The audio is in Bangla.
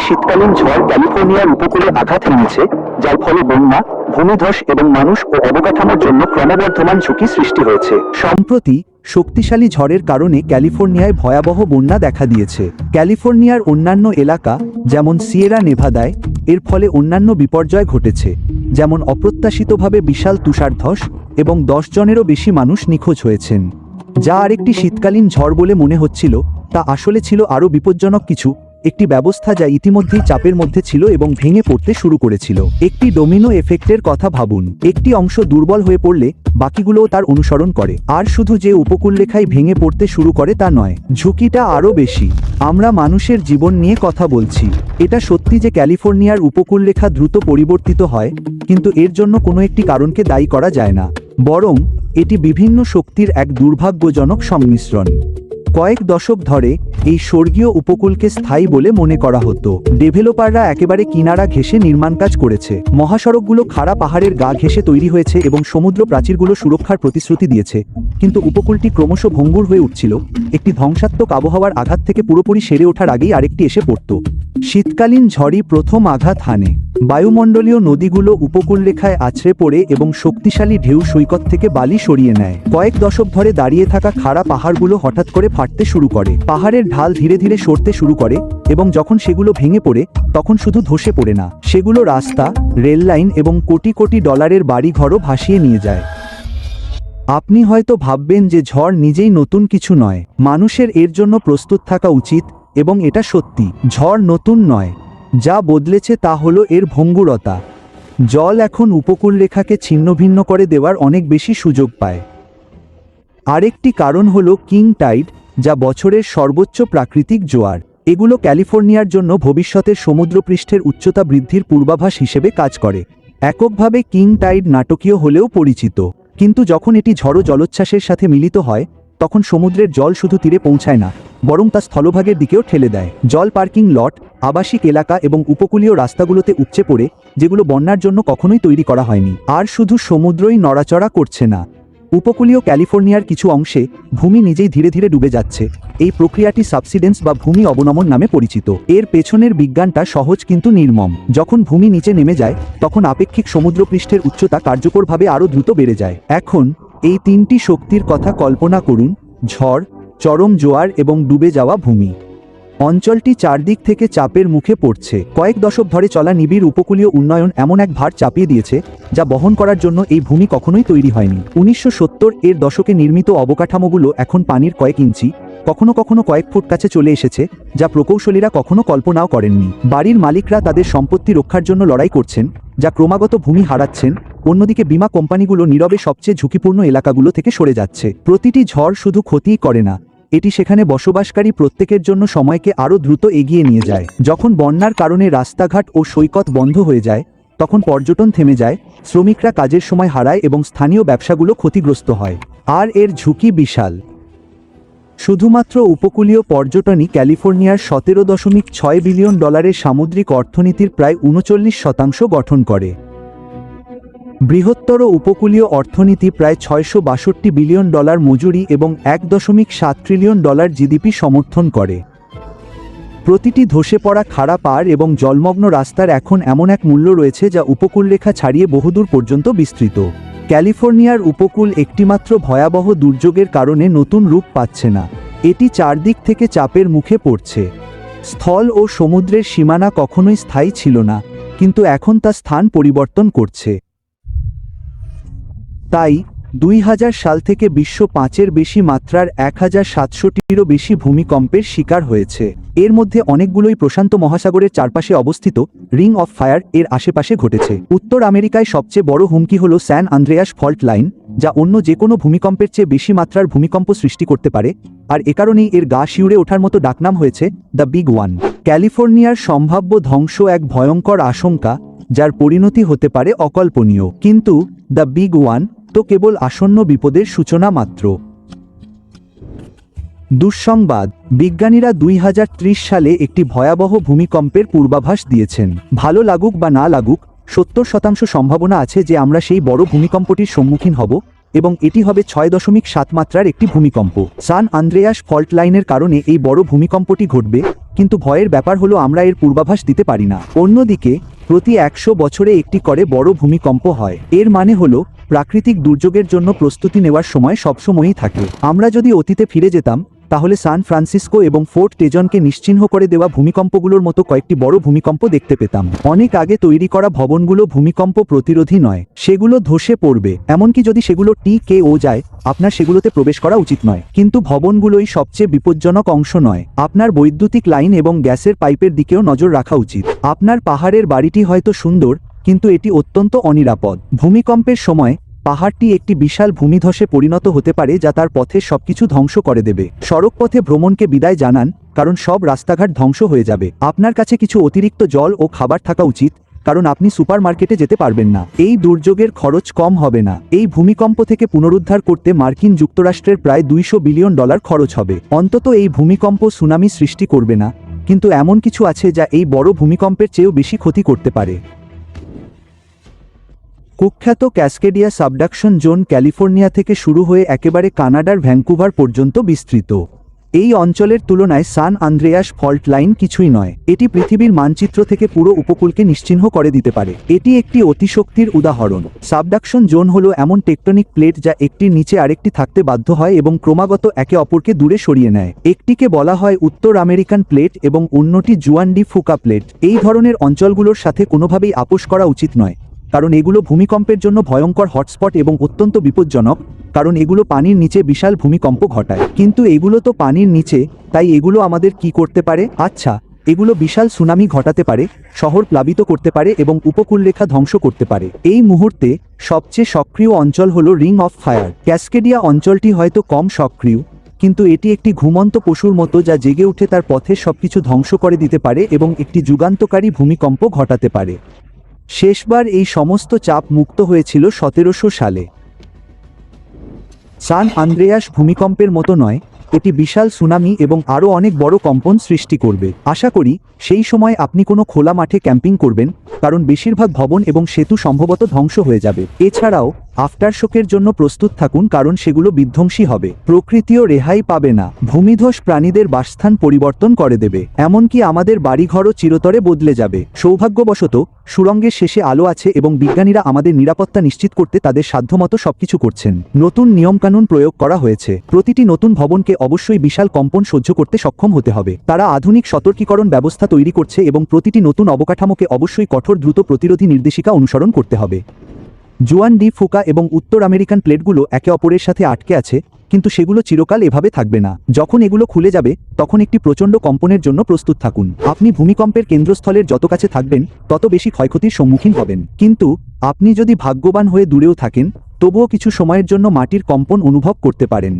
শীতকালীন ঝড় ক্যালিফোর্নিয়ার উপকূলে আঘাত হেনেছে, যার ফলে বন্যা, ভূমিধস এবং মানুষ ও অবকাঠামোর জন্য ক্রমবর্ধমান ঝুঁকি সৃষ্টি হয়েছে। সম্প্রতি শক্তিশালী ঝড়ের কারণে ক্যালিফোর্নিয়ায় ভয়াবহ বন্যা দেখা দিয়েছে। ক্যালিফোর্নিয়ার অন্যান্য এলাকা যেমন সিয়েরা নেভাদায় এর ফলে অন্যান্য বিপর্যয় ঘটেছে, যেমন অপ্রত্যাশিতভাবে বিশাল তুষারধস এবং 10 জনেরও বেশি মানুষ নিখোঁজ হয়েছেন। যা আরেকটি শীতকালীন ঝড় বলে মনে হচ্ছিল, তা আসলে ছিল আরও বিপজ্জনক কিছু, একটি ব্যবস্থা যা ইতিমধ্যেই চাপের মধ্যে ছিল এবং ভেঙে পড়তে শুরু করেছিল। একটি ডোমিনো এফেক্টের কথা ভাবুন। একটি অংশ দুর্বল হয়ে পড়লে বাকিগুলোও তার অনুসরণ করে, আর শুধু যে উপকূলরেখায় ভেঙে পড়তে শুরু করে তা নয়, ঝুঁকিটা আরও বেশি। আমরা মানুষের জীবন নিয়ে কথা বলছি। এটা সত্যি যে ক্যালিফোর্নিয়ার উপকূলরেখা দ্রুত পরিবর্তিত হয়, কিন্তু এর জন্য কোনো একটি কারণকে দায়ী করা যায় না, বরং এটি বিভিন্ন শক্তির এক দুর্ভাগ্যজনক সংমিশ্রণ। কয়েক দশক ধরে এই স্বর্গীয় উপকূলকে স্থায়ী বলে মনে করা হতো। ডেভেলপাররা একেবারে কিনারা ঘেঁষে নির্মাণ কাজ করেছে, মহাসড়কগুলো খাড়া পাহাড়ের গা ঘেঁষে তৈরি হয়েছে এবং সমুদ্র প্রাচীরগুলো সুরক্ষার প্রতিশ্রুতি দিয়েছে, কিন্তু উপকূলটি ক্রমশ ভঙ্গুর হয়ে উঠছিল। একটি ধ্বংসাত্মক আবহাওয়ার আঘাত থেকে পুরোপুরি সেরে ওঠার আগেই আরেকটি এসে পড়ত। শীতকালীন ঝড়ই প্রথম আঘাত হানে। বায়ুমণ্ডলীয় নদীগুলো উপকূলরেখায় আছড়ে পড়ে এবং শক্তিশালী ঢেউ সৈকত থেকে বালি সরিয়ে নেয়। কয়েক দশক ধরে দাঁড়িয়ে থাকা খাড়া পাহাড়গুলো হঠাৎ করে ফাটতে শুরু করে, পাহাড়ের ঢাল ধীরে ধীরে সরতে শুরু করে, এবং যখন সেগুলো ভেঙে পড়ে তখন শুধু ধসে পড়ে না, সেগুলো রাস্তা, রেললাইন এবং কোটি কোটি ডলারের বাড়িঘরও ভাসিয়ে নিয়ে যায়। আপনি হয়তো ভাববেন যে ঝড় নিজেই নতুন কিছু নয়, মানুষের এর জন্য প্রস্তুত থাকা উচিত, এবং এটা সত্যি, ঝড় নতুন নয়। যা বদলেছে তা হলো এর ভঙ্গুরতা। জল এখন উপকূলরেখাকে ছিন্নভিন্ন করে দেওয়ার অনেক বেশি সুযোগ পায়। আরেকটি কারণ হলো কিং টাইড, যা বছরের সর্বোচ্চ প্রাকৃতিক জোয়ার। এগুলো ক্যালিফোর্নিয়ার জন্য ভবিষ্যতের সমুদ্রপৃষ্ঠের উচ্চতা বৃদ্ধির পূর্বাভাস হিসেবে কাজ করে। এককভাবে কিং টাইড নাটকীয় হলেও পরিচিত, কিন্তু যখন এটি ঝড়ো জলোচ্ছ্বাসের সাথে মিলিত হয়, তখন সমুদ্রের জল শুধু তীরে পৌঁছায় না, বরং তা স্থলভাগের দিকেও ঠেলে দেয়। জল পার্কিং লট, আবাসিক এলাকা এবং উপকূলীয় রাস্তাগুলোতে উপচে পড়ে, যেগুলো বন্যার জন্য কখনোই তৈরি করা হয়নি। আর শুধু সমুদ্রই নড়াচড়া করছে না, উপকূলীয় ক্যালিফোর্নিয়ার কিছু অংশে ভূমি নিজেই ধীরে ধীরে ডুবে যাচ্ছে। এই প্রক্রিয়াটি সাবসিডেন্স বা ভূমি অবনমন নামে পরিচিত। এর পেছনের বিজ্ঞানটা সহজ কিন্তু নির্মম। যখন ভূমি নিচে নেমে যায়, তখন আপেক্ষিক সমুদ্রপৃষ্ঠের উচ্চতা কার্যকরভাবে আরও দ্রুত বেড়ে যায়। এখন এই তিনটি শক্তির কথা কল্পনা করুন: ঝড়, চরম জোয়ার এবং ডুবে যাওয়া ভূমি। অঞ্চলটি চারদিক থেকে চাপের মুখে পড়ছে। কয়েক দশক ধরে চলা নিবিড় উপকূলীয় উন্নয়ন এমন এক ভার চাপিয়ে দিয়েছে, যা বহন করার জন্য এই ভূমি কখনোই তৈরি হয়নি। 1970 এর দশকে নির্মিত অবকাঠামোগুলো এখন পানির কয়েক ইঞ্চি, কখনো কখনো কয়েক ফুট কাছে চলে এসেছে, যা প্রকৌশলীরা কখনো কল্পনাও করেননি। বাড়ির মালিকরা তাদের সম্পত্তি রক্ষার জন্য লড়াই করছেন, যা ক্রমাগত ভূমি হারাচ্ছেন। অন্যদিকে বীমা কোম্পানিগুলো নীরবে সবচেয়ে ঝুঁকিপূর্ণ এলাকাগুলো থেকে সরে যাচ্ছে। প্রতিটি ঝড় শুধু ক্ষতিই করে না, এটি সেখানে বসবাসকারী প্রত্যেকের জন্য সময়কে আরও দ্রুত এগিয়ে নিয়ে যায়। যখন বন্যার কারণে রাস্তাঘাট ও সৈকত বন্ধ হয়ে যায়, তখন পর্যটন থেমে যায়, শ্রমিকরা কাজের সময় হারায় এবং স্থানীয় ব্যবসাগুলো ক্ষতিগ্রস্ত হয়। আর এর ঝুঁকি বিশাল। শুধুমাত্র উপকূলীয় পর্যটনই ক্যালিফোর্নিয়ার $17.6 বিলিয়ন সামুদ্রিক অর্থনীতির প্রায় 39% গঠন করে। বৃহত্তর উপকূলীয় অর্থনীতি প্রায় $662 বিলিয়ন মজুরি এবং $1.7 ট্রিলিয়ন জিডিপি সমর্থন করে। প্রতিটি ধসে পড়া খাড়া পাড় এবং জলমগ্ন রাস্তার এখন এমন এক মূল্য রয়েছে যা উপকূলরেখা ছাড়িয়ে বহুদূর পর্যন্ত বিস্তৃত। ক্যালিফোর্নিয়ার উপকূল একটিমাত্র ভয়াবহ দুর্যোগের কারণে নতুন রূপ পাচ্ছে না, এটি চারদিক থেকে চাপের মুখে পড়ছে। স্থল ও সমুদ্রের সীমানা কখনোই স্থায়ী ছিল না, কিন্তু এখন তা স্থান পরিবর্তন করছে। তাই 2000 সাল থেকে বিশ্ব 5-এর বেশি মাত্রার 1700টিরও বেশি ভূমিকম্পের শিকার হয়েছে। এর মধ্যে অনেকগুলোই প্রশান্ত মহাসাগরের চারপাশে অবস্থিত রিং অফ ফায়ার এর আশেপাশে ঘটেছে। উত্তর আমেরিকায় সবচেয়ে বড় হুমকি হল স্যান আন্দ্রেয়াস ফল্ট লাইন, যা অন্য যে কোনো ভূমিকম্পের চেয়ে বেশি মাত্রার ভূমিকম্প সৃষ্টি করতে পারে, আর এ কারণেই এর গা শিউরে ওঠার মতো ডাকনাম হয়েছে দ্য বিগ ওয়ান। ক্যালিফোর্নিয়ার সম্ভাব্য ধ্বংস এক ভয়ঙ্কর আশঙ্কা, যার পরিণতি হতে পারে অকল্পনীয়। কিন্তু দ্য বিগ ওয়ান তো কেবল আসন্ন বিপদের সূচনা মাত্র। দুঃসংবাদ, বিজ্ঞানীরা 2030 সালে একটি ভয়াবহ ভূমিকম্পের পূর্বাভাস দিয়েছেন। ভালো লাগুক বা না লাগুক, 70% সম্ভাবনা আছে যে আমরা সেই বড় ভূমিকম্পটির সম্মুখীন হব, এবং এটি হবে 6.7 মাত্রার একটি ভূমিকম্প। সান আন্দ্রেয়াস ফল্ট লাইনের কারণে এই বড় ভূমিকম্পটি ঘটবে, কিন্তু ভয়ের ব্যাপার হলো আমরা এর পূর্বাভাস দিতে পারি না। অন্যদিকে প্রতি 100 বছরে একটি করে বড় ভূমিকম্প হয়। এর মানে হলো প্রাকৃতিক দুর্যোগের জন্য প্রস্তুতি নেওয়ার সময় সবসময়ই থাকে। আমরা যদি অতীতে ফিরে যেতাম তাহলে সান ফ্রান্সিসকো এবং ফোর্ট টেজনকে নিশ্চিহ্ন করে দেওয়া ভূমিকম্পগুলোর মতো কয়েকটি বড় ভূমিকম্প দেখতে পেতাম। অনেক আগে তৈরি করা ভবনগুলো ভূমিকম্প প্রতিরোধী নয়, সেগুলো ধসে পড়বে। এমনকি যদি সেগুলো টিকেও যায়, আপনার সেগুলোতে প্রবেশ করা উচিত নয়। কিন্তু ভবনগুলোই সবচেয়ে বিপজ্জনক অংশ নয়। আপনার বৈদ্যুতিক লাইন এবং গ্যাসের পাইপের দিকেও নজর রাখা উচিত। আপনার পাহাড়ের বাড়িটি হয়তো সুন্দর, কিন্তু এটি অত্যন্ত অনিরাপদ। ভূমিকম্পের সময় পাহাড়টি একটি বিশাল ভূমিধসে পরিণত হতে পারে যা তার পথে সবকিছু ধ্বংস করে দেবে। সড়কপথে ভ্রমণকে বিদায় জানান, কারণ সব রাস্তাঘাট ধ্বংস হয়ে যাবে। আপনার কাছে কিছু অতিরিক্ত জল ও খাবার থাকা উচিত, কারণ আপনি সুপারমার্কেটে যেতে পারবেন না। এই দুর্যোগের খরচ কম হবে না। এই ভূমিকম্প থেকে পুনরুদ্ধার করতে মার্কিন যুক্তরাষ্ট্রের প্রায় $200 বিলিয়ন খরচ হবে। অন্তত এই ভূমিকম্প সুনামি সৃষ্টি করবে না, কিন্তু এমন কিছু আছে যা এই বড় ভূমিকম্পের চেয়েও বেশি ক্ষতি করতে পারে। কুখ্যাত ক্যাসকেডিয়া সাবডাকশন জোন ক্যালিফোর্নিয়া থেকে শুরু হয়ে একেবারে কানাডার ভ্যাঙ্কুভার পর্যন্ত বিস্তৃত। এই অঞ্চলের তুলনায় সান আন্দ্রেয়াস ফল্ট লাইন কিছুই নয়। এটি পৃথিবীর মানচিত্র থেকে পুরো উপকূলকে নিশ্চিহ্ন করে দিতে পারে। এটি একটি অতিশক্তির উদাহরণ। সাবডাকশন জোন হলো এমন টেকটনিক প্লেট যা একটির নিচে আরেকটি থাকতে বাধ্য হয় এবং ক্রমাগত একে অপরকে দূরে সরিয়ে নেয়। একটিকে বলা হয় উত্তর আমেরিকান প্লেট এবং অন্যটি জুয়ান ডি ফুকা প্লেট। এই ধরনের অঞ্চলগুলোর সাথে কোনোভাবেই আপোষ করা উচিত নয়, কারণ এগুলো ভূমিকম্পের জন্য ভয়ঙ্কর হটস্পট এবং অত্যন্ত বিপজ্জনক, কারণ এগুলো পানির নিচে বিশাল ভূমিকম্প ঘটায়। কিন্তু এগুলো তো পানির নিচে, তাই এগুলো আমাদের কি করতে পারে? আচ্ছা, এগুলো বিশাল সুনামি ঘটাতে পারে, শহর প্লাবিত করতে পারে এবং উপকূলরেখা ধ্বংস করতে পারে। এই মুহূর্তে সবচেয়ে সক্রিয় অঞ্চল হলো রিং অফ ফায়ার। ক্যাসকেডিয়া অঞ্চলটি হয়তো কম সক্রিয়, কিন্তু এটি একটি ঘুমন্ত পশুর মতো যা জেগে উঠে তার পথের সবকিছু ধ্বংস করে দিতে পারে এবং একটি যুগান্তকারী ভূমিকম্প ঘটাতে পারে। শেষবার এই সমস্ত চাপ মুক্ত হয়েছিল 1700 সালে। সান আন্দ্রেয়াস ভূমিকম্পের মতো নয়, এটি বিশাল সুনামি এবং আরও অনেক বড় কম্পন সৃষ্টি করবে। আশা করি সেই সময় আপনি কোনো খোলা মাঠে ক্যাম্পিং করবেন, কারণ বেশিরভাগ ভবন এবং সেতু সম্ভবত ধ্বংস হয়ে যাবে। এছাড়াও আফটারশোকের জন্য প্রস্তুত থাকুন, কারণ সেগুলো বিধ্বংসী হবে। প্রকৃতিও রেহাই পাবে না। ভূমিধস প্রাণীদের বাসস্থান পরিবর্তন করে দেবে, এমনকি আমাদের বাড়িঘরও চিরতরে বদলে যাবে। সৌভাগ্যবশত সুড়ঙ্গের শেষে আলো আছে এবং বিজ্ঞানীরা আমাদের নিরাপত্তা নিশ্চিত করতে তাদের সাধ্যমতো সবকিছু করছেন। নতুন নিয়মকানুন প্রয়োগ করা হয়েছে। প্রতিটি নতুন ভবনকে অবশ্যই বিশাল কম্পন সহ্য করতে সক্ষম হতে হবে। তারা আধুনিক সতর্কীকরণ ব্যবস্থা তৈরি করছে এবং প্রতিটি নতুন অবকাঠামোকে অবশ্যই কঠোর দ্রুত প্রতিরোধী নির্দেশিকা অনুসরণ করতে হবে। জুয়ান ডি ফুকা এবং উত্তর আমেরিকান প্লেটগুলো একে অপরের সাথে আটকে আছে, কিন্তু সেগুলো চিরকাল এভাবে থাকবে না। যখন এগুলো খুলে যাবে, তখন একটি প্রচণ্ড কম্পনের জন্য প্রস্তুত থাকুন। আপনি ভূমিকম্পের কেন্দ্রস্থলের যত কাছে থাকবেন, তত বেশি ক্ষয়ক্ষতির সম্মুখীন হবেন। কিন্তু আপনি যদি ভাগ্যবান হয়ে দূরেও থাকেন, তবুও কিছু সময়ের জন্য মাটির কম্পন অনুভব করতে পারেন।